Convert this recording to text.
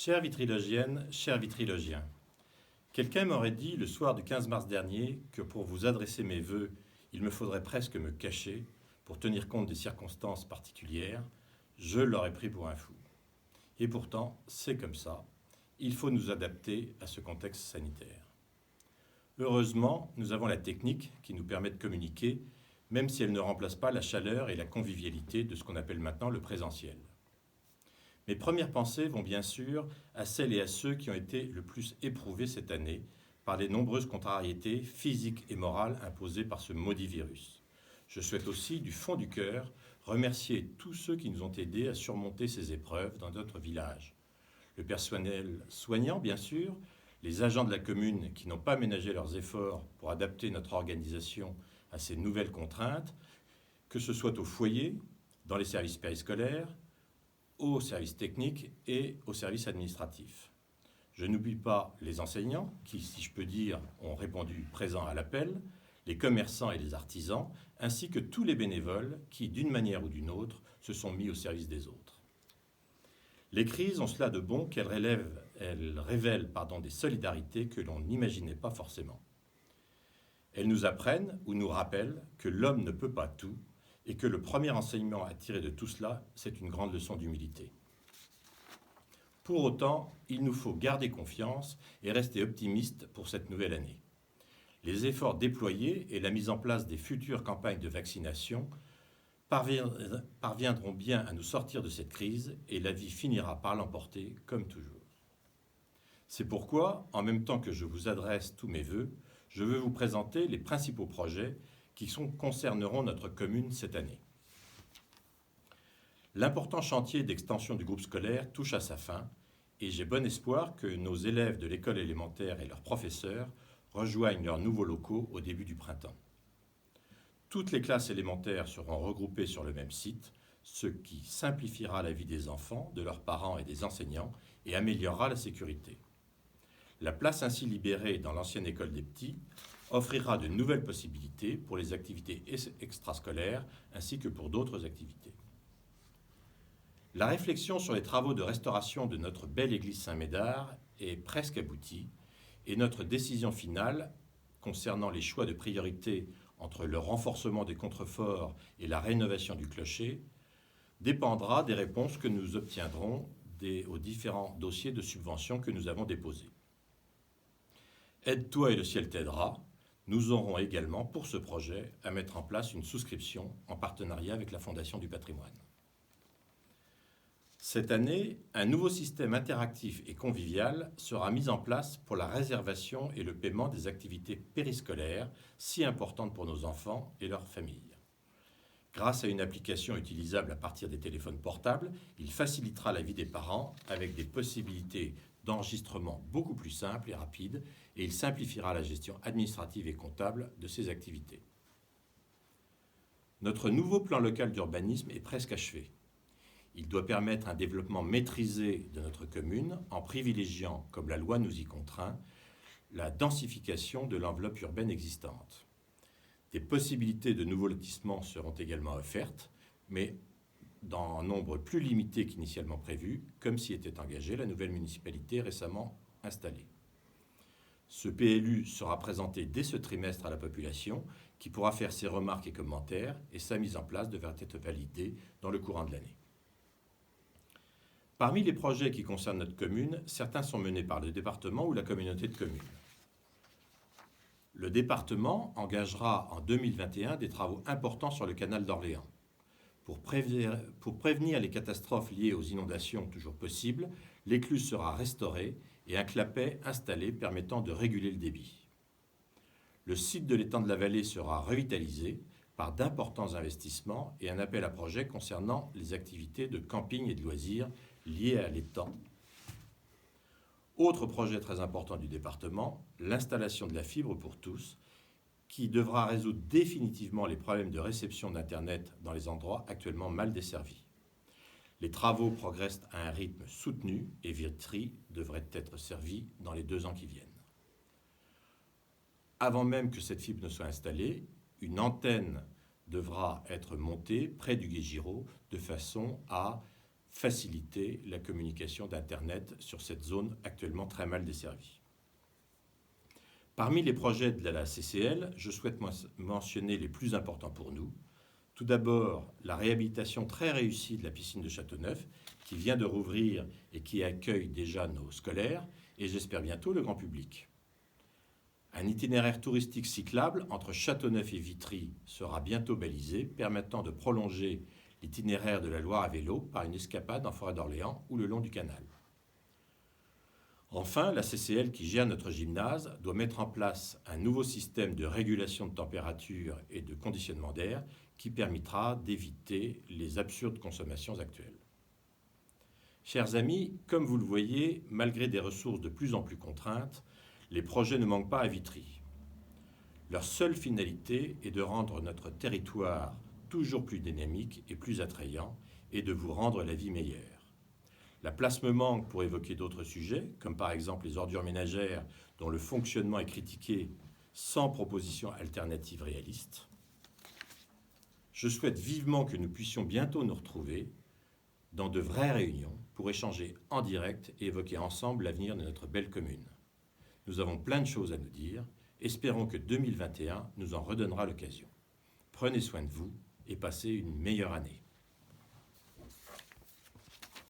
Chère vitrilogienne, cher vitrilogien, quelqu'un m'aurait dit le soir du 15 mars dernier que pour vous adresser mes vœux, il me faudrait presque me cacher pour tenir compte des circonstances particulières. Je l'aurais pris pour un fou. Et pourtant, c'est comme ça. Il faut nous adapter à ce contexte sanitaire. Heureusement, nous avons la technique qui nous permet de communiquer, même si elle ne remplace pas la chaleur et la convivialité de ce qu'on appelle maintenant le présentiel. Mes premières pensées vont bien sûr à celles et à ceux qui ont été le plus éprouvés cette année par les nombreuses contrariétés physiques et morales imposées par ce maudit virus. Je souhaite aussi, du fond du cœur, remercier tous ceux qui nous ont aidés à surmonter ces épreuves dans notre village. Le personnel soignant, bien sûr, les agents de la commune qui n'ont pas ménagé leurs efforts pour adapter notre organisation à ces nouvelles contraintes, que ce soit au foyer, dans les services périscolaires, aux services techniques et aux services administratifs. Je n'oublie pas les enseignants qui, si je peux dire, ont répondu présent à l'appel, les commerçants et les artisans, ainsi que tous les bénévoles qui, d'une manière ou d'une autre, se sont mis au service des autres. Les crises ont cela de bon qu'elles révèlent des solidarités que l'on n'imaginait pas forcément. Elles nous apprennent ou nous rappellent que l'homme ne peut pas tout et que le premier enseignement à tirer de tout cela, c'est une grande leçon d'humilité. Pour autant, il nous faut garder confiance et rester optimistes pour cette nouvelle année. Les efforts déployés et la mise en place des futures campagnes de vaccination parviendront bien à nous sortir de cette crise et la vie finira par l'emporter comme toujours. C'est pourquoi, en même temps que je vous adresse tous mes vœux, je veux vous présenter les principaux projets qui concerneront notre commune cette année. L'important chantier d'extension du groupe scolaire touche à sa fin et j'ai bon espoir que nos élèves de l'école élémentaire et leurs professeurs rejoignent leurs nouveaux locaux au début du printemps. Toutes les classes élémentaires seront regroupées sur le même site, ce qui simplifiera la vie des enfants, de leurs parents et des enseignants et améliorera la sécurité. La place ainsi libérée dans l'ancienne école des petits offrira de nouvelles possibilités pour les activités extrascolaires ainsi que pour d'autres activités. La réflexion sur les travaux de restauration de notre belle église Saint-Médard est presque aboutie et notre décision finale concernant les choix de priorité entre le renforcement des contreforts et la rénovation du clocher dépendra des réponses que nous obtiendrons aux différents dossiers de subvention que nous avons déposés. Aide-toi et le ciel t'aidera. Nous aurons également pour ce projet à mettre en place une souscription en partenariat avec la Fondation du patrimoine. Cette année, un nouveau système interactif et convivial sera mis en place pour la réservation et le paiement des activités périscolaires si importantes pour nos enfants et leurs familles. Grâce à une application utilisable à partir des téléphones portables, il facilitera la vie des parents avec des possibilités d'enregistrement beaucoup plus simples et rapides et il simplifiera la gestion administrative et comptable de ces activités. Notre nouveau plan local d'urbanisme est presque achevé. Il doit permettre un développement maîtrisé de notre commune en privilégiant, comme la loi nous y contraint, la densification de l'enveloppe urbaine existante. Des possibilités de nouveaux lotissements seront également offertes, mais dans un nombre plus limité qu'initialement prévu, comme s'y était engagée la nouvelle municipalité récemment installée. Ce PLU sera présenté dès ce trimestre à la population, qui pourra faire ses remarques et commentaires, et sa mise en place devra être validée dans le courant de l'année. Parmi les projets qui concernent notre commune, certains sont menés par le département ou la communauté de communes. Le département engagera en 2021 des travaux importants sur le canal d'Orléans. Pour prévenir les catastrophes liées aux inondations toujours possibles, l'écluse sera restaurée et un clapet installé permettant de réguler le débit. Le site de l'étang de la Vallée sera revitalisé par d'importants investissements et un appel à projets concernant les activités de camping et de loisirs liées à l'étang. Autre projet très important du département, l'installation de la fibre pour tous, qui devra résoudre définitivement les problèmes de réception d'Internet dans les endroits actuellement mal desservis. Les travaux progressent à un rythme soutenu et Vitry devrait être servi dans les 2 ans qui viennent. Avant même que cette fibre ne soit installée, une antenne devra être montée près du Gué Giraud de façon à faciliter la communication d'Internet sur cette zone actuellement très mal desservie. Parmi les projets de la CCL, je souhaite mentionner les plus importants pour nous. Tout d'abord, la réhabilitation très réussie de la piscine de Châteauneuf, qui vient de rouvrir et qui accueille déjà nos scolaires, et j'espère bientôt le grand public. Un itinéraire touristique cyclable entre Châteauneuf et Vitry sera bientôt balisé, permettant de prolonger l'itinéraire de la Loire à vélo par une escapade en forêt d'Orléans ou le long du canal. Enfin, la CCL qui gère notre gymnase doit mettre en place un nouveau système de régulation de température et de conditionnement d'air qui permettra d'éviter les absurdes consommations actuelles. Chers amis, comme vous le voyez, malgré des ressources de plus en plus contraintes, les projets ne manquent pas à Vitry. Leur seule finalité est de rendre notre territoire toujours plus dynamique et plus attrayant et de vous rendre la vie meilleure. La place me manque pour évoquer d'autres sujets, comme par exemple les ordures ménagères dont le fonctionnement est critiqué sans proposition alternative réaliste. Je souhaite vivement que nous puissions bientôt nous retrouver dans de vraies réunions pour échanger en direct et évoquer ensemble l'avenir de notre belle commune. Nous avons plein de choses à nous dire. Espérons que 2021 nous en redonnera l'occasion. Prenez soin de vous et passez une meilleure année.